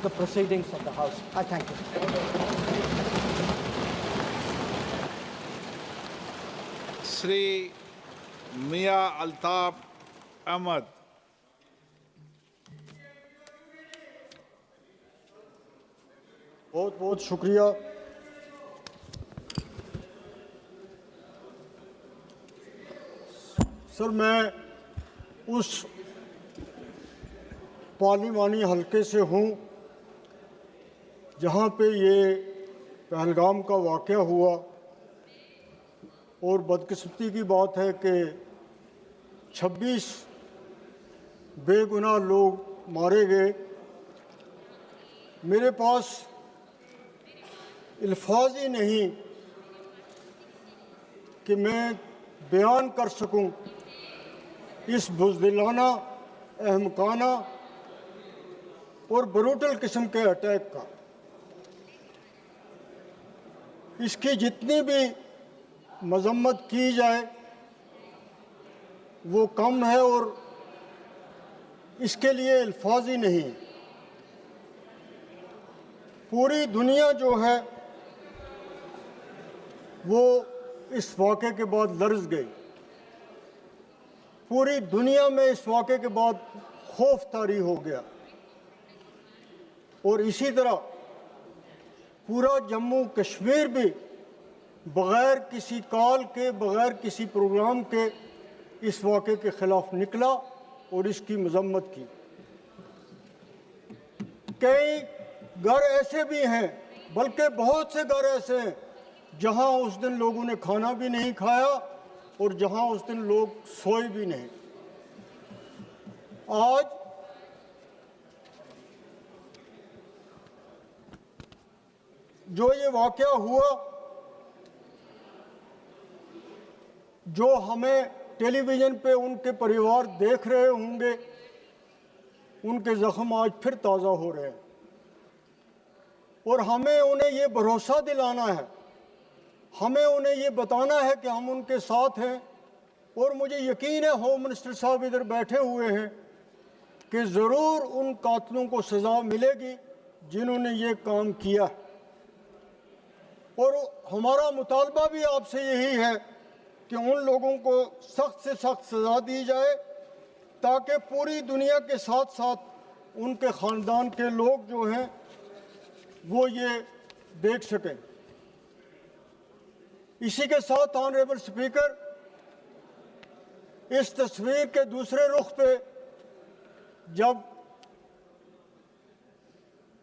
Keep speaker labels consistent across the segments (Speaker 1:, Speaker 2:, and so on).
Speaker 1: the proceedings of the House. I thank you.
Speaker 2: Shri Mia Altaf Ahmad.
Speaker 3: बहुत बहुत शुक्रिया। Sir, मैं उस पार्लिमानी हलके से हूँ जहाँ पे ये पहलगाम का वाक़या हुआ और बदकिस्मती की बात है कि 26 बेगुनाह लोग मारे गए। मेरे पास अल्फाज ही नहीं कि मैं बयान कर सकूं इस बुज़दिलाना, अहमकाना और ब्रूटल किस्म के अटैक का। इसकी जितनी भी मजम्मत की जाए वो कम है और इसके लिए अल्फाज ही नहीं। पूरी दुनिया जो है वो इस वाक़े के बाद लर्ज़ गई। पूरी दुनिया में इस वाक़े के बाद खौफ तारी हो गया और इसी तरह पूरा जम्मू कश्मीर भी बग़ैर किसी कॉल के, बग़ैर किसी प्रोग्राम के इस वाक़े के ख़िलाफ़ निकला और इसकी मज़म्मत की। कई घर ऐसे भी हैं, बल्कि बहुत से घर ऐसे हैं जहां उस दिन लोगों ने खाना भी नहीं खाया और जहां उस दिन लोग सोए भी नहीं। आज जो ये वाक़या हुआ, जो हमें टेलीविज़न पे उनके परिवार देख रहे होंगे, उनके ज़ख्म आज फिर ताज़ा हो रहे हैं और हमें उन्हें ये भरोसा दिलाना है, हमें उन्हें ये बताना है कि हम उनके साथ हैं। और मुझे यकीन है होम मिनिस्टर साहब इधर बैठे हुए हैं कि ज़रूर उन कातिलों को सज़ा मिलेगी जिन्होंने ये काम किया। और हमारा मुतालबा भी आपसे यही है कि उन लोगों को सख्त से सख्त सज़ा दी जाए ताकि पूरी दुनिया के साथ साथ उनके ख़ानदान के लोग जो हैं वो ये देख सकें। इसी के साथ ऑनरेबल स्पीकर, इस तस्वीर के दूसरे रुख पे जब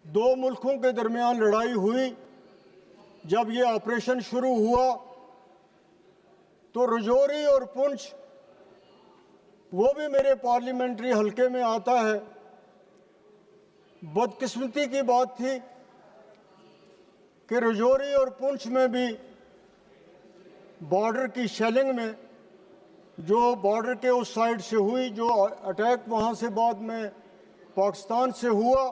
Speaker 3: दो मुल्कों के दरमियान लड़ाई हुई, जब ये ऑपरेशन शुरू हुआ तो रजौरी और पुंछ वो भी मेरे पार्लियामेंट्री हलके में आता है। बदकिस्मती की बात थी कि रजौरी और पुंछ में भी बॉर्डर की शेलिंग में, जो बॉर्डर के उस साइड से हुई, जो अटैक वहाँ से बाद में पाकिस्तान से हुआ,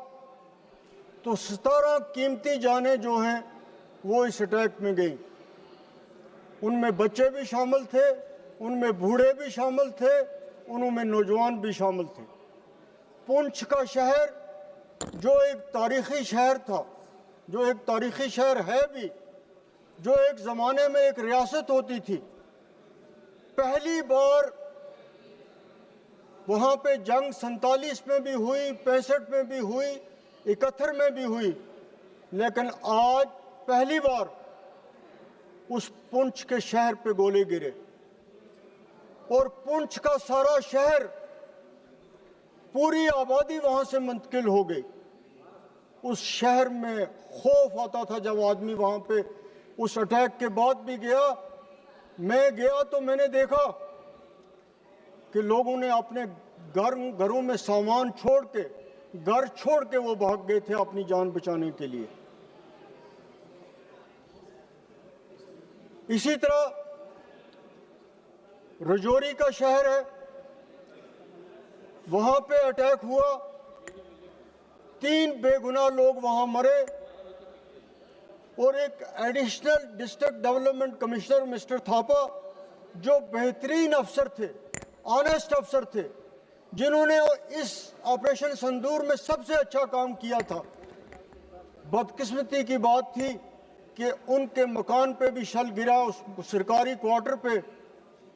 Speaker 3: तो 17 कीमती जानें जो हैं वो इस अटैक में गई। उनमें बच्चे भी शामिल थे, उनमें बूढ़े भी शामिल थे, उनमें नौजवान भी शामिल थे। पुंछ का शहर जो एक तारीख़ी शहर था, जो एक तारीख़ी शहर है भी, जो एक ज़माने में एक रियासत होती थी, पहली बार वहाँ पे जंग 47 में भी हुई, 65 में भी हुई, 71 में भी हुई, लेकिन आज पहली बार उस पुंछ के शहर पे गोले गिरे और पुंछ का सारा शहर, पूरी आबादी वहाँ से मुंतकिल हो गई। उस शहर में खौफ आता था जब आदमी वहाँ पे उस अटैक के बाद भी गया। मैं गया तो मैंने देखा कि लोगों ने अपने घरों में सामान छोड़ के, घर छोड़ के वो भाग गए थे अपनी जान बचाने के लिए। इसी तरह रजौरी का शहर है, वहाँ पे अटैक हुआ, 3 बेगुनाह लोग वहाँ मरे और एक additional district development commissioner mister Thapa, जो बेहतरीन अफसर थे, ऑनेस्ट अफसर थे, जिन्होंने इस ऑपरेशन संदूर में सबसे अच्छा काम किया था, बदकिस्मती की बात थी कि उनके मकान पे भी शल गिरा, उस सरकारी क्वार्टर पे,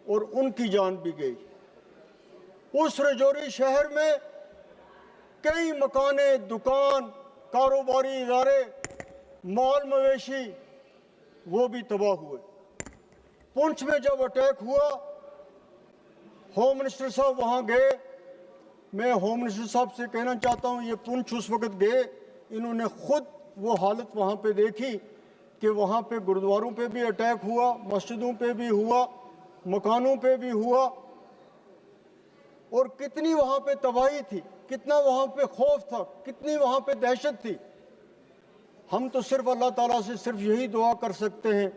Speaker 3: और उनकी जान भी गई। उस रजौरी शहर में कई मकाने, दुकान, कारोबारी इदारे, माल मवेशी वो भी तबाह हुए। पुंछ में जब अटैक हुआ, होम मिनिस्टर साहब वहां गए। मैं होम मिनिस्टर साहब से कहना चाहता हूं, ये पुंछ उस वक्त गए, इन्होंने खुद वो हालत वहां पे देखी कि वहां पे गुरुद्वारों पे भी अटैक हुआ, मस्जिदों पे भी हुआ, मकानों पे भी हुआ, और कितनी वहां पे तबाही थी, कितना वहां पे खौफ था, कितनी वहां पे दहशत थी। हम तो सिर्फ अल्लाह ताला से सिर्फ यही दुआ कर सकते हैं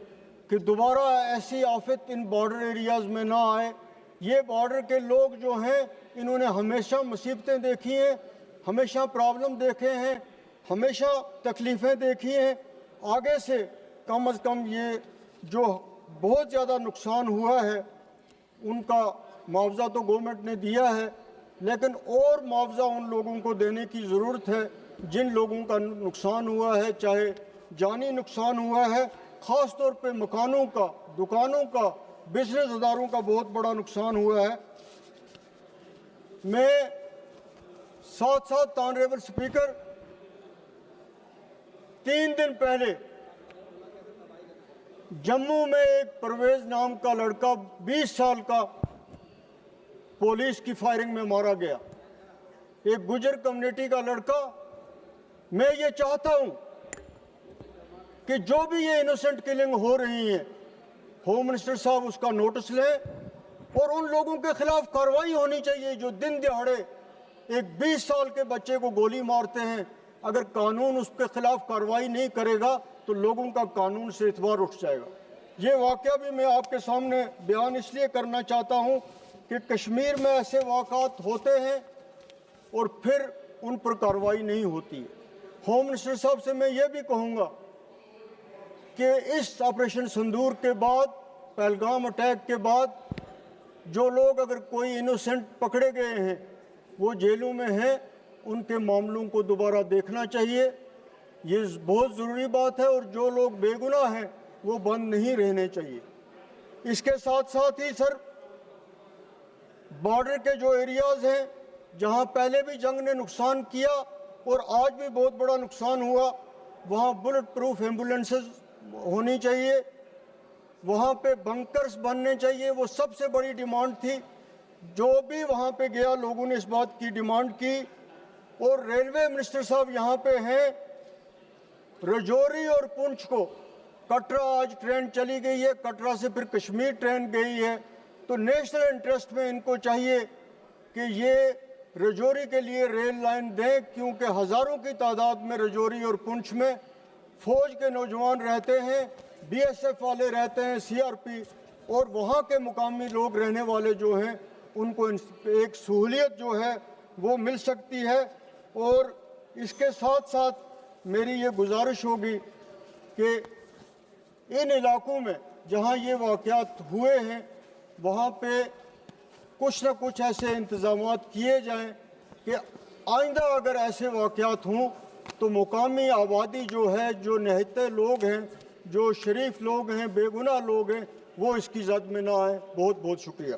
Speaker 3: कि दोबारा ऐसी आफत इन बॉर्डर एरियाज़ में ना आए। ये बॉर्डर के लोग जो हैं, इन्होंने हमेशा मुसीबतें देखी हैं, हमेशा प्रॉब्लम देखे हैं, हमेशा तकलीफ़ें देखी हैं। आगे से कम ये जो बहुत ज़्यादा नुकसान हुआ है उनका मुआवजा तो गवर्नमेंट ने दिया है, लेकिन और मुआवजा उन लोगों को देने की ज़रूरत है जिन लोगों का नुकसान हुआ है, चाहे जानी नुकसान हुआ है, ख़ास तौर पे मकानों का, दुकानों का, बिजनेस अदारों का बहुत बड़ा नुकसान हुआ है। मैं साथ साथ ऑनरेबल स्पीकर 3 दिन पहले जम्मू में एक परवेज नाम का लड़का 20 साल का पुलिस की फायरिंग में मारा गया, एक गुजर कम्युनिटी का लड़का। मैं ये चाहता हूं कि जो भी ये इनोसेंट किलिंग हो रही है, होम मिनिस्टर साहब उसका नोटिस लें और उन लोगों के खिलाफ कार्रवाई होनी चाहिए जो दिन दिहाड़े एक 20 साल के बच्चे को गोली मारते हैं। अगर कानून उसके खिलाफ कार्रवाई नहीं करेगा तो लोगों का कानून से एतबार उठ जाएगा। ये वाकया भी मैं आपके सामने बयान इसलिए करना चाहता हूं कि कश्मीर में ऐसे वाक़ात होते हैं और फिर उन पर कार्रवाई नहीं होती है। होम मिनिस्टर साहब से मैं ये भी कहूँगा कि इस ऑपरेशन सिंदूर के बाद, पहलगाम अटैक के बाद, जो लोग अगर कोई इनोसेंट पकड़े गए हैं वो जेलों में हैं, उनके मामलों को दोबारा देखना चाहिए। ये बहुत ज़रूरी बात है, और जो लोग बेगुनाह हैं वो बंद नहीं रहने चाहिए। इसके साथ साथ ही सर, बॉर्डर के जो एरियाज़ हैं जहां पहले भी जंग ने नुकसान किया और आज भी बहुत बड़ा नुकसान हुआ, वहां बुलेट प्रूफ एम्बुलेंसेस होनी चाहिए, वहां पे बंकर्स बनने चाहिए। वो सबसे बड़ी डिमांड थी, जो भी वहां पे गया लोगों ने इस बात की डिमांड की। और रेलवे मिनिस्टर साहब यहाँ पे हैं, रजौरी और पुंछ को कटरा आज ट्रेन चली गई है, कटरा से फिर कश्मीर ट्रेन गई है, तो नेशनल इंटरेस्ट में इनको चाहिए कि ये रजौरी के लिए रेल लाइन दें, क्योंकि हज़ारों की तादाद में रजौरी और पुंछ में फौज के नौजवान रहते हैं, BSF वाले रहते हैं, CRP, और वहाँ के मुकामी लोग रहने वाले जो हैं उनको एक सहूलियत जो है वो मिल सकती है। और इसके साथ साथ मेरी ये गुजारिश होगी कि इन इलाकों में जहाँ ये वाक़यात हुए हैं वहाँ पे कुछ न कुछ ऐसे इंतज़ामात किए जाएं कि आइंदा अगर ऐसे वाक़यात हों तो मुकामी आबादी जो है, जो निहत्ते लोग हैं, जो शरीफ लोग हैं, बेगुनाह लोग हैं, वो इसकी जद में ना आए। बहुत बहुत शुक्रिया।